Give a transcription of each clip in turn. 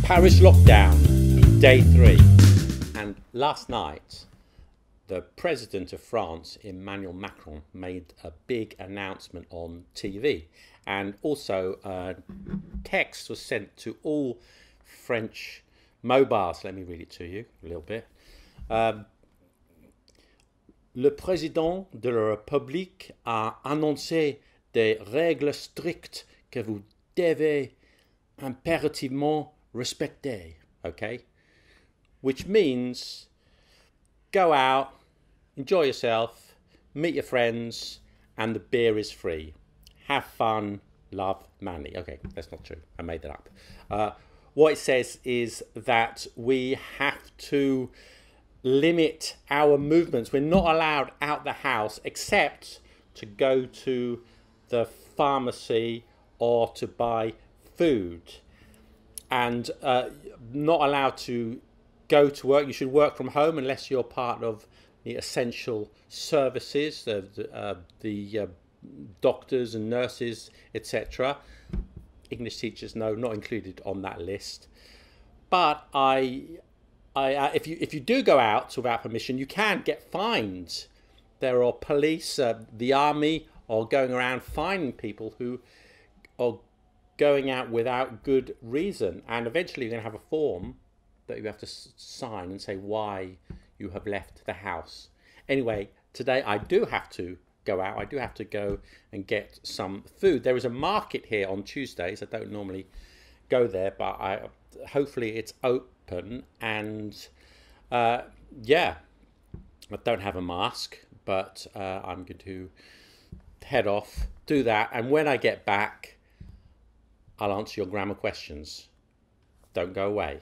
Paris lockdown, day 3. And last night, the President of France, Emmanuel Macron, made a big announcement on TV. And also, a text was sent to all French mobiles. Let me read it to you a little bit. Le Président de la République a annoncé des règles strictes que vous devez impérativement respecter. Okay? Which means go out, enjoy yourself, meet your friends, and the beer is free. Have fun, love, Manly. Okay, that's not true. I made that up. What it says is that we have to limit our movements. We're not allowed out the house except to go to the pharmacy or to buy food. And not allowed to go to work. You should work from home unless you're part of the essential services, the doctors and nurses, etc. English teachers, no, not included on that list. But if you do go out without permission, you can get fined. There are police, the army are going around finding people who are going out without good reason, and eventually you're going to have a form that you have to sign and say why you have left the house. Anyway, today I do have to go out. I do have to go and get some food. There is a market here on Tuesdays. I don't normally go there, but hopefully it's open. And yeah, I don't have a mask, but I'm going to head off, do that, and when I get back, I'll answer your grammar questions. Don't go away.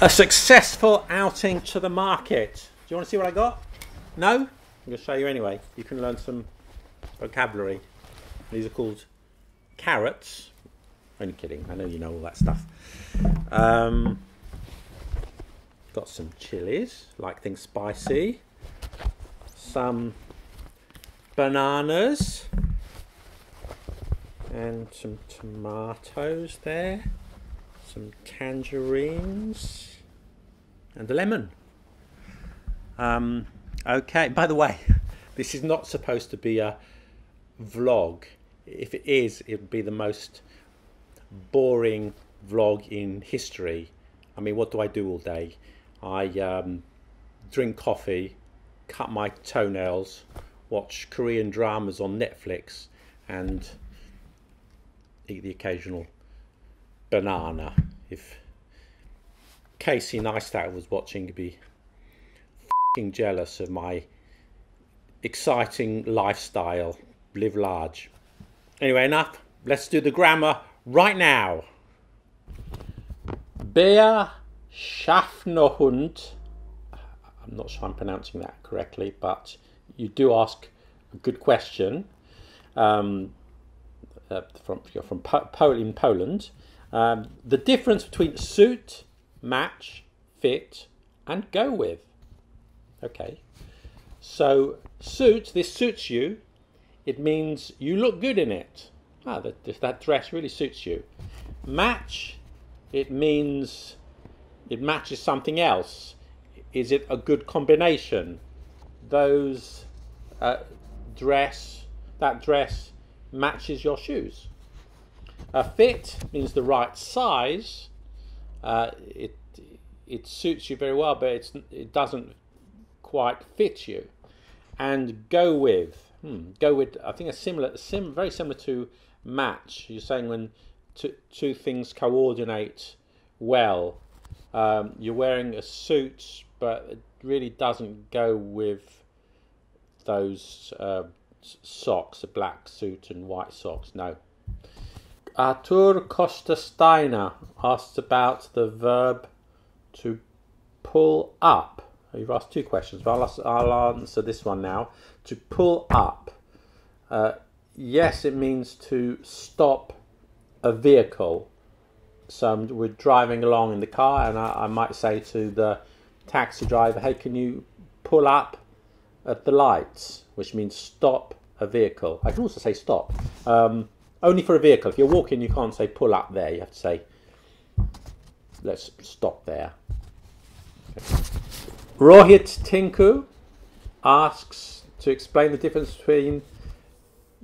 A successful outing to the market. Do you want to see what I got? No? I'm going to show you anyway. You can learn some vocabulary. These are called carrots. Only kidding. I know you know all that stuff. Got some chilies, like things spicy. Some bananas. And some tomatoes there. Some tangerines. And a lemon. Okay, by the way, this is not supposed to be a vlog. If it is, it would be the most boring vlog in history. I mean, what do I do all day? I drink coffee, cut my toenails, watch Korean dramas on Netflix, and eat the occasional banana. If Casey Neistat was watching, he'd be f***ing jealous of my exciting lifestyle. Live large. Anyway, enough. Let's do the grammar right now. Ber Schaffnerhund. I'm not sure I'm pronouncing that correctly, but you do ask a good question. You're from Poland. The difference between suit, match, fit, and go with. Okay. So suit. This suits you. It means you look good in it. That dress really suits you. Match, it means it matches something else. Is it a good combination? That dress matches your shoes. Fit means the right size. It suits you very well, but it doesn't quite fit you. And go with. I think very similar to match. You're saying when two things coordinate well. You're wearing a suit, but it really doesn't go with those socks, a black suit and white socks. No. Artur Costa Steiner asked about the verb to pull up. You've asked two questions, but I'll answer this one now. To pull up. Yes, it means to stop a vehicle. So we're driving along in the car, and I might say to the taxi driver, hey, can you pull up at the lights, which means stop a vehicle. I can also say stop. Only for a vehicle. If you're walking, you can't say pull up there. You have to say, let's stop there. Okay. Rohit Tinku asks to explain the difference between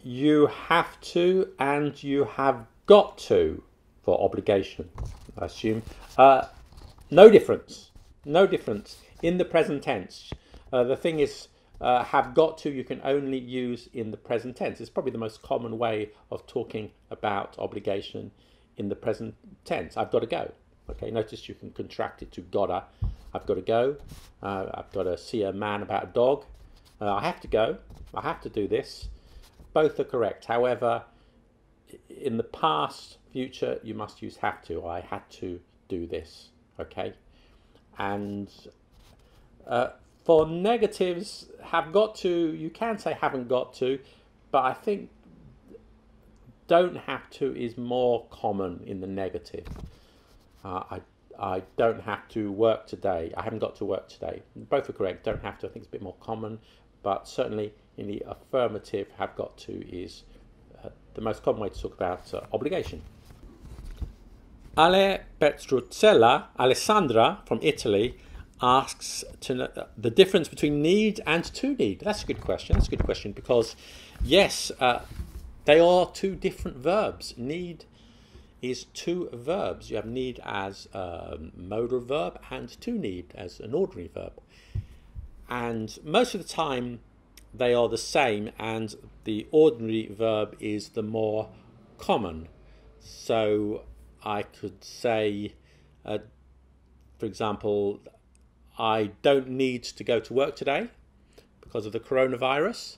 you have to and you have got to for obligation, I assume. No difference. No difference in the present tense. The thing is, have got to you can only use in the present tense. It's probably the most common way of talking about obligation in the present tense. I've got to go. Okay, notice you can contract it to gotta. I've got to go. I've got to see a man about a dog. I have to go. I have to do this. Both are correct. However, in the past, future, you must use have to. I had to do this. Okay, and for negatives, have got to, you can say haven't got to, but I think don't have to is more common in the negative. I don't have to work today. I haven't got to work today. Both are correct. Don't have to, I think, it's a bit more common, but certainly in the affirmative, have got to is the most common way to talk about obligation. Ale Petruzzella, Alessandra from Italy, asks to know the difference between need and to need. That's a good question. That's a good question because, yes, they are two different verbs. Need is two verbs. You have need as a modal verb and to need as an ordinary verb. And most of the time they are the same, and the ordinary verb is the more common. So I could say, for example, I don't need to go to work today because of the coronavirus,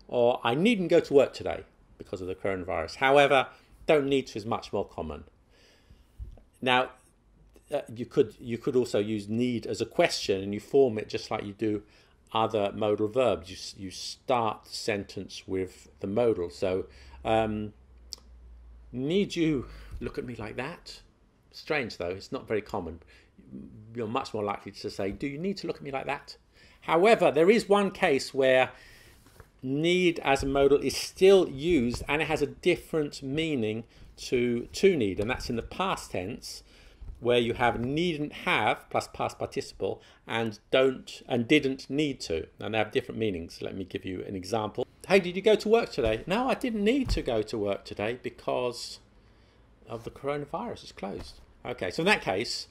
or I needn't go to work today because of the coronavirus. However, don't need to is much more common. Now, you could also use need as a question, and you form it just like you do other modal verbs. You start the sentence with the modal. So, need you look at me like that? Strange though, it's not very common. You're much more likely to say, do you need to look at me like that? However, there is one case where need as a modal is still used and it has a different meaning to need, and that's in the past tense, where you have needn't have plus past participle and don't and didn't need to, and they have different meanings. Let me give you an example. Hey, did you go to work today? No, I didn't need to go to work today because of the coronavirus. It's closed. Okay, so in that case,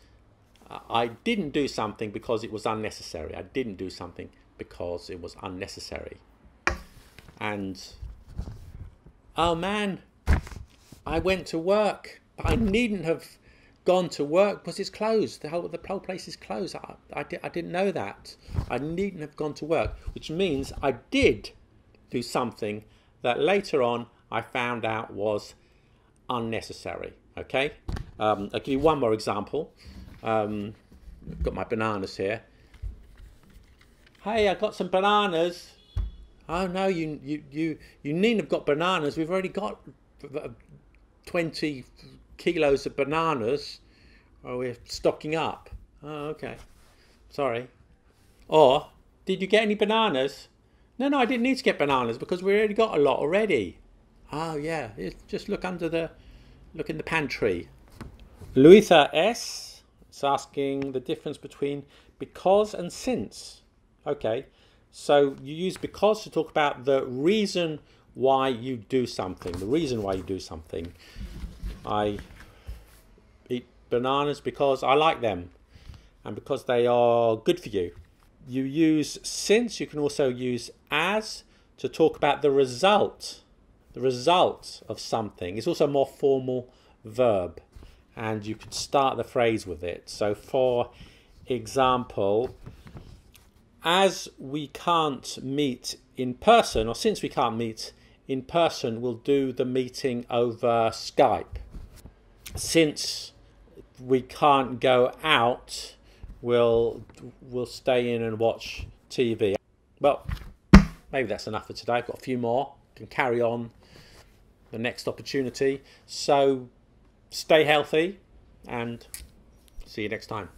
I didn't do something because it was unnecessary. I didn't do something because it was unnecessary. And, oh man, I went to work, but I needn't have gone to work because it's closed. The whole place is closed. I didn't know that. I needn't have gone to work, which means I did do something that later on I found out was unnecessary. Okay, I'll give you one more example. I've got my bananas here. Hey, I got some bananas. Oh no, you needn't have got bananas. We've already got 20 kilos of bananas. Oh, we're stocking up. Oh, okay. Sorry. Or, did you get any bananas? No, I didn't need to get bananas because we already got a lot already. Oh yeah, just look in the pantry. Louisa S is asking the difference between because and since. Okay, so you use because to talk about the reason why you do something. The reason why you do something. I eat bananas because I like them and because they are good for you. You use since. You can also use as to talk about the result. The result of something. It's also a more formal verb, and you could start the phrase with it. So for example, as we can't meet in person, or since we can't meet in person, we'll do the meeting over Skype. Since we can't go out, we'll stay in and watch TV. Well, maybe that's enough for today. I've got a few more. Can carry on the next opportunity. So stay healthy, and see you next time.